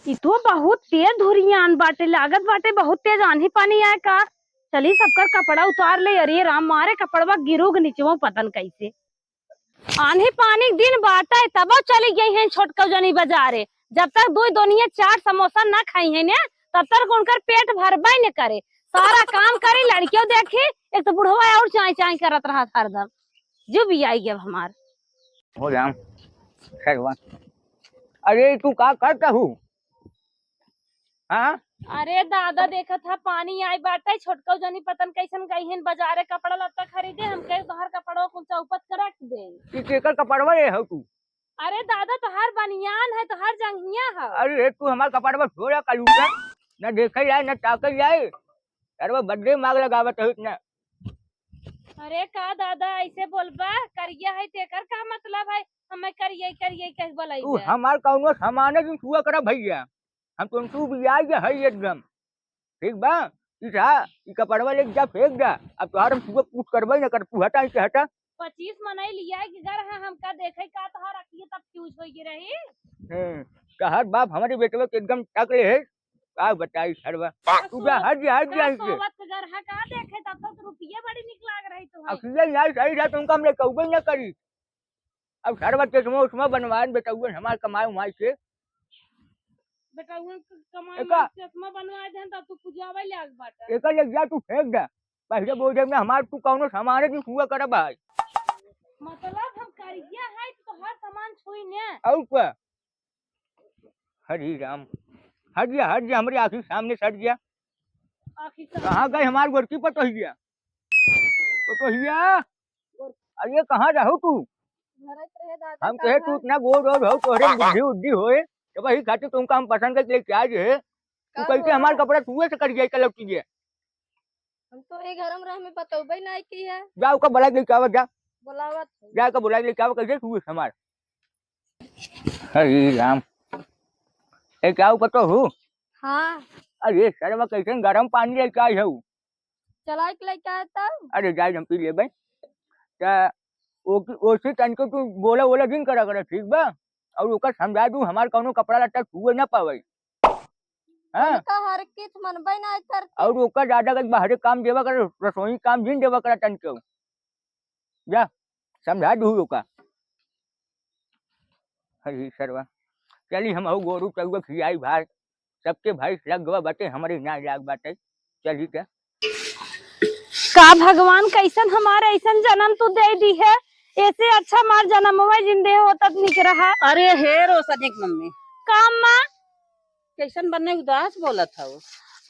इ तो बहुत तेज धुरियान बाटे, लागत बाटे बहुत तेज आंधी पानी आए का। चली सबकर कपड़ा उतार ले। अरे राम, मारे कपड़वा गिरोग नीचवा पतन कैसे। आंधी पानी दिन बाटा है तब चली गई है छोटका जनी बाजारे। जब तक दो दोनिया चार समोसा ना खाई है ने तब तक उनकर पेट भरबे न करे। सारा काम करे, लड़कियों देखी एक तो बुढ़वा और चाय चाय करत रहा हरदम। जो भी आई गया हमार हो राम सरवा। अरे तू का करता हूँ? हाँ अरे दादा देखा था पानी आई बाटा, छोटका जनी पतन कैसन गई है बाजारे कपड़ा लत्ता खरीदे। हमके तोहर कपड़ों को चौपट कर रख दे। कि केकर कपड़वा रे हो तू? अरे दादा तोहार बनियान है, तोहार जंघिया है। अरे तू हमार कपड़वा छोड़ा कलूटा न देखे जाए न ताके जाए। अरे बड्डे मांग लगावत है इतना। अरे का दादा ऐसे बोलबा, करिया है तेकर का मतलब है? हमें करिए करिए कह तू बोलाइबे। हमार कौनो सामान की छुआ करा भैया। हम तुम तू भी आई है एकदम ठीक बा। इसा ई कपड़वा लेके जा फेंक जा। अब तोहार हम छुआ पूछ करबे न कर तू हटा इसे हटा। 25 मनाई लिया कि घर है हमका देखे का तोहार रखिए तब फ्यूज होगी रही। तोहार बाप हमारे बेटवा के एकदम टकले है। का बताई सरवा। तू जा हट जा हट जा का इनसे। सोवत घर है का देखे तब तो रुपये बड़ी निक लाग रही तुम्हें। अखिले यार सही रहा तुमको हमने कहबे न करी। अब सरवा चश्मा उस्मा बनवाए बेटवा हमार कमाए उमाई से। बेटा उन कमाई एका में चश्मा बनवाए देन तब तू पुजावे लाग बाटा। एका ले जा तू फेंक जा। पहले बोल दे ना हमार तू कौनो सामान की छुआ करा भाई। मतलब हम करिया है तो हर सामान छुई ने। और क्या? हरी राम हट जा हमारी आंखी सामने से हट गया। आखिर कहाँ गए हमार गोरकी पटोहिया? पटोहिया अरे कहाँ रहो तू? रहे दादा हम का कहे तू इतना गोर रोड हो तोहरे बुद्धि उद्धि होए तो वही खातिर तुमको हम पसंद करके लेके आए है। तू कैसे हमार कपड़ा छुए से कर गया कल लौटी हम तो ये घर में रह में बतौबे नहीं की है। जाओ का बुला लेके आवा जा। बुलावत जा का बुला लेके आवा कैसे छुए हमार। हरी राम ए क्या पतो हूँ? हाँ अरे सरवा कैसे गरम पानी लेके आई हूँ। चला के लेके आया तब। अरे जाए हम पी ले भाई। ओसी तन को तू बोला दिन करा कर ठीक बा। और ओकर समझा दू हमार कौनो कपड़ा लत्ता छुए ना पावे। हाँ उनका हर किस मनबे नहीं करती। और ओकर ज्यादा कर बाहरी काम देवा कर रसोई काम जिन देवा कर तन को जा समझा दू ओका। हरी सरवा चली हम हऊ गोरू चौवा खियाई भाई सबके भाई लग गवा बाटे हमारे ना लाग बाटे। चली क्या का भगवान कैसन हमारे ऐसन जन्म तू दे दी है। ऐसे अच्छा मार जन्म हुआ जिंदे हो तब निक रहा। अरे हे रोशनी की मम्मी का अम्मा? कैसन बनने उदास बोलत था वो।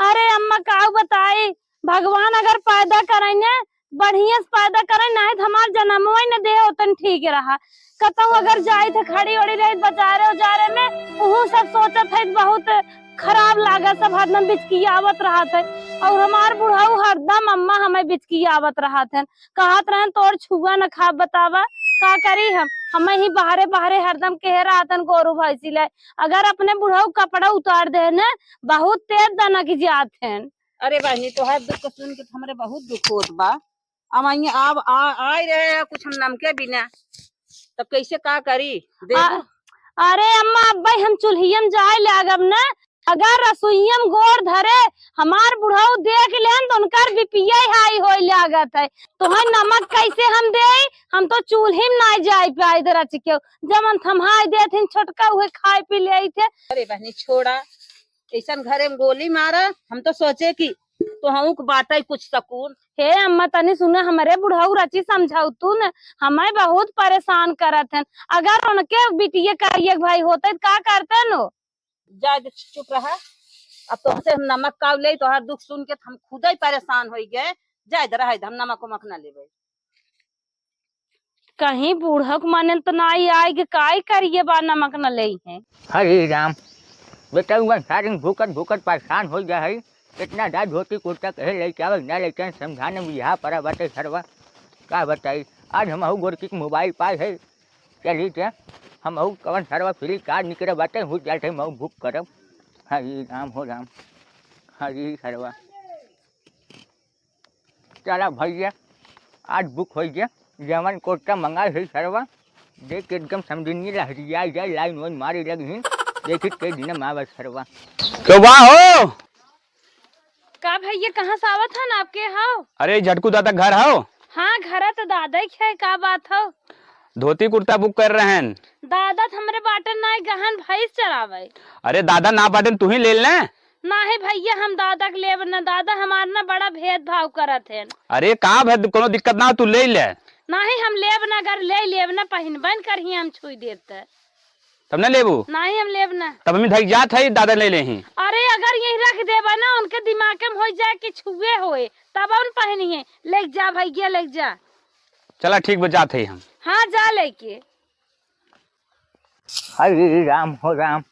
अरे अम्मा का बताई, भगवान अगर पैदा करे ने बढ़िया से पैदा करे ना तो हमार जन्म हुआ न दे होतन ठीक रहा। कतौ अगर जाए थे खड़ी उड़ी रही बचारे उजारे में उहू सब सोचत है बहुत खराब लागत सब हरदम बिचकियावत रहा थे। और हमार बुढ़ाऊ हरदम अम्मा हमें बिचकियावत रहा थे। कहत रहे तोर छुआ न खा बतावा का करी हम। हमें ही बाहरे बाहरे हरदम कह रहा था गोरू भैंसी ले। अगर अपने बुढ़ाऊ कपड़ा उतार दे न बहुत तेज दना की जात है। अरे बहनी तो है दुख सुन के हमरे बहुत दुख होत बा। अब अब आए रहे कुछ हम नमके बिना तब कैसे का करी देखो। अरे अम्मा अब्बा हम चूल्हियम जाए लागब न। अगर रसोईयम गोर धरे हमार बुढ़ाऊ देख लेन तो उनकर बीपीए हाई होए लागत है। तो है नमक कैसे हम दे? हम तो चूल्ही में नहीं जाए पाए इधर के जमन थमाई देथिन छोटका हुए खाए पी ले थे। अरे बहनी छोड़ा ऐसा घरे में गोली मारा हम तो सोचे कि तो हम बाटा कुछ सकून। हे अम्मा तनी सुने हमारे बुढ़ाऊ रची समझाऊ तू न हमें बहुत परेशान करत है। अगर उनके बिटिया करिए भाई होते का करते नो। जा चुप रहा। अब तो हम नमक काव ले तो हर दुख सुन के हम खुद ही परेशान हो गए। जाए रहा हम नमक उमक न लेबे। कहीं बूढ़क माने तो नहीं आए कि काय करिए बा नमक न ले है। हरी राम बेटा सारी भूकत भूकत परेशान हो गया है। इतना दाद धोती कुर्ता कहे लेके आवे ना लेके समझाने में यहाँ पड़ा बाटे सरवा। का बताई आज हम हूँ गोरकी के मोबाइल पाए है। चलिए क्या हम हूँ कवन सरवा फ्री कार्ड निकले बाटे हो जाते हम बुक करब। हरी राम हो राम हरी सरवा चला भैया आज बुक हो गया। जमन कुर्ता मंगाए है सरवा देख एकदम समझिए लहरिया जाए लाइन वाइन मारी लगी देखी के दिन माँ बस सरवा। क्यों बा हो? का भैया कहाँ से आवत हन आपके हाउ? अरे झटकू दादा घर हो? हाँ घर तो दादा ही है, का बात हो? धोती कुर्ता बुक कर रहे हैं। दादा तो हमरे बाटन ना गहन भैंस चरावे। अरे दादा ना बाटन तू ही ले ले। ना है भैया, हम दादा के लेब ना, दादा हमार ना बड़ा भेदभाव करत है। अरे का भेद, कोनो दिक्कत ना हो, तू ले ले। ना ही हम लेब ना, अगर ले लेब ना पहन बन कर ही हम छुई देते। तब न लेबू? ना ही हम लेब ना। तब हमें धक जात है दादा ले ले ही। अरे अगर यही रख देबा ना, उनके दिमाग में हो जाए कि छुए होए तब उन पहनिए। ले जा भैया ले जा। चला ठीक बजात है हम। हाँ जा लेके। हरे राम हो राम,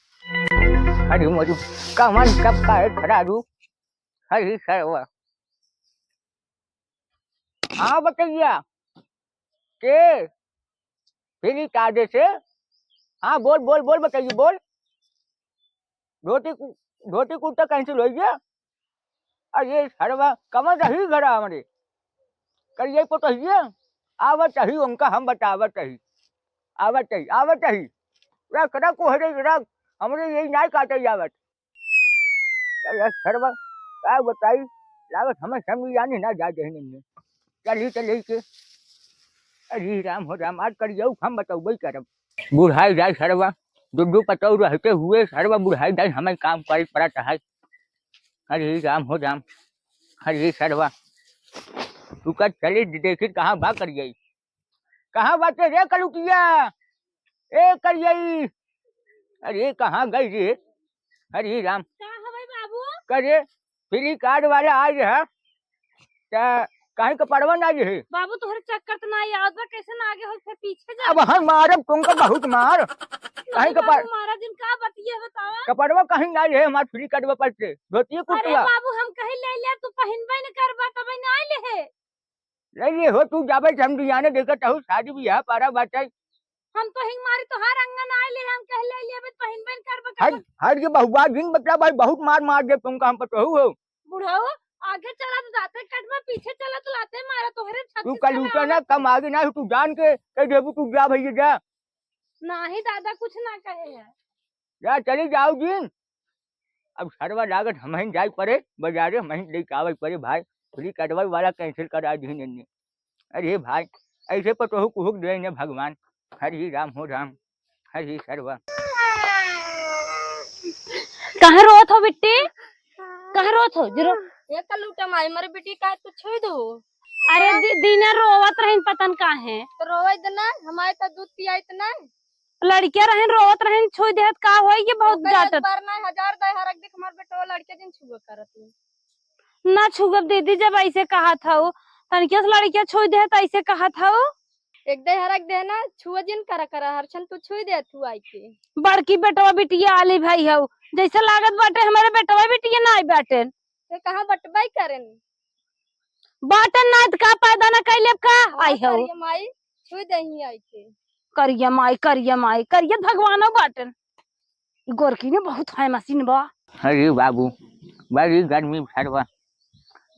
हरे मोरू कमन कब का है खड़ा रू, हरे सरवा। हाँ बताइए के फिर कादे से। हाँ बोल बोल बोल बताइए बोल। धोती कुर्ता कैंसिल हो गया। अरे सरवा कमन रही घर हमारे करिए को कहिए आवत ही उनका हम बतावत ही आवत ही रख रख हरे रख हमरे यही नहीं काटे जावत। अरे सरवा क्या बताई लागत हमें समझ आने ना जा दे नहीं चली के। अरे राम हो राम आज करिए हम बताऊ वही करब। बुढ़ाई जाए सरवा दुड्डू पतऊ रहते हुए सरवा बुढ़ाई जाए हमें काम करे पड़ता है। अरे राम हो राम, अरे सरवा तू कल चली देखी कहाँ भाग कर गई, कहाँ बातें रे कलुटिया ए करिए। अरे कहाँ गई रे? अरे राम बाबू करे फ्री कार्ड वाले आज है कहीं का पड़वा ना है बाबू, तोहरे चक्कर तो ना याद बा, कैसे ना आगे हो फिर पीछे जा। अब हम मारब तुमको बहुत मार कहीं का हमारा दिन का बतिया बतावा। कपड़वा कहीं ना है हमारे फ्री कार्ड पर से धोती अरे कुर्ता बाबू हम कहीं ले ले, तू पहनबे न करबा तबे ना ले है। नहीं हो तू जाबे समझियाने देखत हूँ शादी ब्याह पारा बात है। हम तो हिंग मारी तोहार अंगन आए ले, हम कह ले लेबे पहनबे न करबा। हर हर के बहुआ दिन बता भाई बहुत मार मार दे तुमका हम पतो हो। बुढ़ाओ आगे चला तो जाते कटवा, पीछे चला तो लाते मारा तोहरे छत्तीस। तू कल उठा ना कम आगे ना तू जान के कह देबू तू जा भैया जा। नहीं दादा कुछ ना कहे है। जा चली जाओ दिन अब सरवा लागत हम ही जाए पड़े बाजारे हम ही लेके आवे पड़े भाई फ्री कटवा वाला कैंसिल करा दी ने। अरे भाई ऐसे पतो कुहुक दे ने भगवान। हरि राम हो राम, हरि सरवा। कहाँ रोत हो बिट्टी, कहाँ रोत हो जरो। एक लूटा माई मरे बेटी का तो छोड़ दो। अरे दीना रोवत रहिन पतन काहे तो रोवे देना हमारे तो दूध पिया इतना लड़कियां रहन रोवत रहन छुई देत का होई कि बहुत डांटत। बार ना 1000 दे हरक देख हमार बेटो लड़के दिन छुआ करत ना छुगब दीदी, जब ऐसे कहा था तनिके से लड़कियां छुई देत ऐसे कहा था। एक दे हरक देना छुआ जिन करा हरछन तू छुई दे तू आई के। बड़की बेटवा बिटिया आली भाई हो जैसे लागत बाटे हमारे बेटवा बिटिया ना आई बाटे। ते कहां बटबाई करेन बाटन ना का पैदा ना कैले का आई हो। करिए माई छुई दे ही आई के। करिया माई करिया भगवानो बाटन। गोरकी ने बहुत है मशीन बा। अरे बाबू बड़ी गर्मी सरवा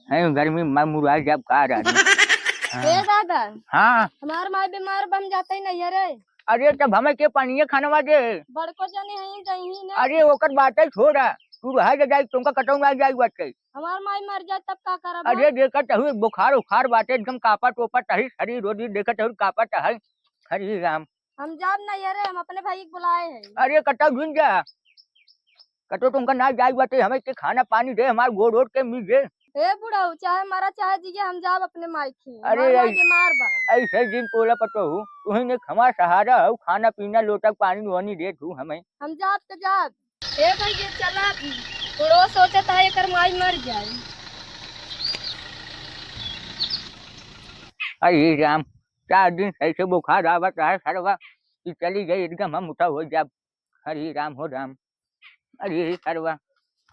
है गर्मी में मुरा जब का रहा। ए दादा हाँ हमार माई बीमार बन जाते नहीं अरे। अरे तब हमें के पानी खानवा दे। बड़को जाने हई गई ना। अरे ओकर बात है छोड़ा तू रह जाए तुमका कटौ ना जाए बात है। हमार माई मर जाए तब का करब। अरे देखत हूँ बुखार उखार बाटे एकदम कापा टोपा है शरीर रोजी देखत हूँ कापा है। हरि राम हम जाब नहीं अरे, हम अपने भाई को बुलाए हैं। अरे कटौ घुन जा कटो तुमका ना जाए बाटे हमें के खाना पानी दे हमार गोड़ रोड के मिल दे। ए बुढ़ाऊ चाहे मरा चाहे जिए हम जाब अपने माई की। अरे हमार माई बीमार बा। ऐसे दिन पोला पतो हूँ तुम्हें ने हमारा सहारा हो खाना पीना लोटा पानी वानी दे तू हमें। हम जाब तो जाब। ए भैया चला बुढ़ो सोचता है एकर माई मर जाए। अरे राम 4 दिन सही से बुखार आवत है सरवा कि चली गई एकदम हम उठा हो जाब। हरे राम हो राम, अरे सरवा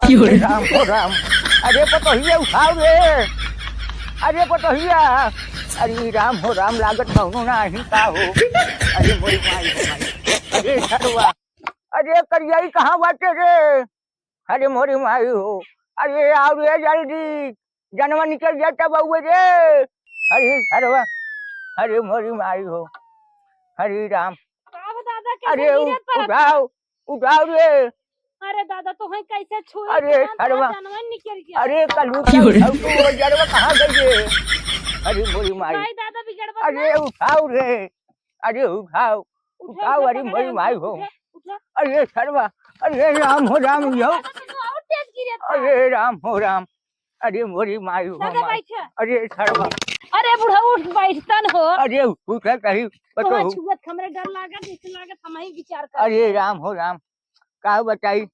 अरे राम हो राम। अरे पतोहिया उठाओ रे, अरे पतोहिया। अरे राम हो राम लागत कौनो ना ही का हो। अरे मोरी माई हो माई, अरे सरवा अरे करियाई कहाँ बाटे रे। अरे मोरी माई हो, अरे आओ रे जल्दी जनवा निकल जाता बउए रे। अरे सरवा अरे मोरी माई हो, हरे राम। दादा अरे उठाओ उठाओ रे। अरे दादा तो है कैसे छुई अरे, अरे वाह। जानवर निकल गया। अरे कलू वो जरवा कहाँ गई रे? अरे मोरी माई। भाई दादा बिगड़ अरे उठाओ रे। अरे उठाओ उठाओ। अरे मोरी माई हो। अरे सरवा। अरे राम हो राम यो। और तेज गिरे था। अरे राम हो राम। अरे मोरी माई हो दादा माई। बैठे। अरे सरवा। अरे बुढ़ा उठ बैठतन हो। अरे उठा कहीं तो पतो। छुअत हमरे डर लागत इस लागत हम ही विचार कर। अरे राम हो राम। का बताई।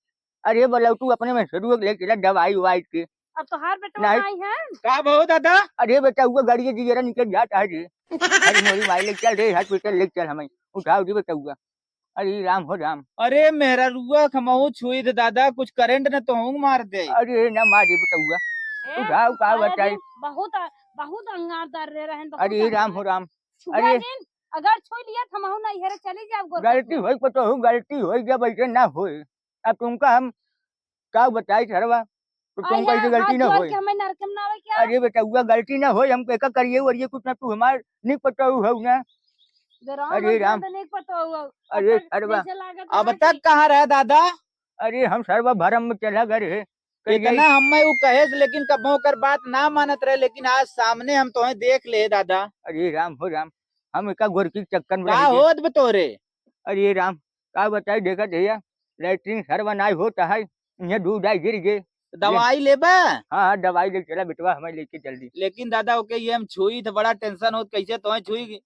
अरे बोला तू अपने में शुरू लेके चला दवाई वाई के। अब तो हार बेटा नहीं। आई है। का बहु दादा? अरे बेटा हुआ गाड़ी के जरा निकल जाता है रे। अरे मोरी माई ले चल रे हॉस्पिटल ले चल हमें। उठाओ रे बेटा हुआ। अरे राम हो राम। अरे मेहरा रुआ खमाऊ छुई थे दादा, कुछ करंट न तो होंग मार दे। अरे ना मारे बेटा हुआ। ए, उठाओ का सारा बताई। दिन बहुत बहुत अंगारदार रहे रहन। अरे राम हो राम। अरे अरे अगर छोड़ लिया तो हम नहीं हेरे चली जाओ। गलती होई पतो हो गलती होई जब ऐसे ना होए। अब तुमका हम का बताई सरवा तो तुमका ऐसे गलती ना होए। हमें नरकम ना आवे क्या। अरे बेटा हुआ गलती ना होए हम का करिए और ये कुछ ना तू हमार नहीं पता हो ना। अरे राम। नहीं पता हुआ। अरे सरवा। अब तक कहाँ रहा दादा? अरे हम सरवा भरम में चला गए है। इतना हमें वो कहे लेकिन कबो कर बात ना मानत रहे, लेकिन आज सामने हम तुम्हें देख ले दादा। अरे राम हो राम। हम का गोरकी चक्कर में का रह गए। होत बतोरे? अरे राम का बताई देखा भैया लैट्रिन सरवा नहीं होता है। ये दूध आई गिर गए। दवाई लेबा? हाँ दवाई ले चला बेटवा हमें लेके जल्दी। लेकिन दादा ओके ये हम छुई थे, बड़ा टेंशन होत कैसे तुम्हें छुई।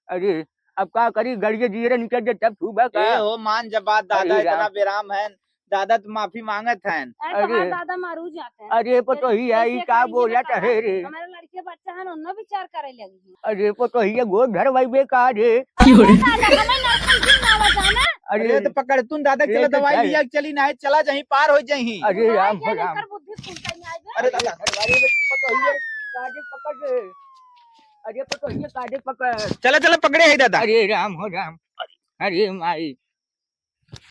अरे अब का करी गड़िए जीरे निकल जाए तब छूबा का। ए हो मान जब बात दादा अरे राम। इतना बेराम है। दादा तो माफी मांगत हैं। अरे दादा मारू जाते हैं। अरे पतो ही है ई का बोला तो है रे। हमारे लड़के बच्चा है उन्होंने विचार करे लगी। अरे पतो ही है गोद घर वही बेकार रे। अरे तो पकड़ तू दादा, चलो ये तो दवाई है। लिया चली ना चला जहीं पार हो जहीं। अरे राम हो राम। अरे दादा अरे पतो ही है काटे पकड़ रे। अरे पतो ही है काटे पकड़। चला चला पकड़े है दादा। अरे राम हो राम। अरे माई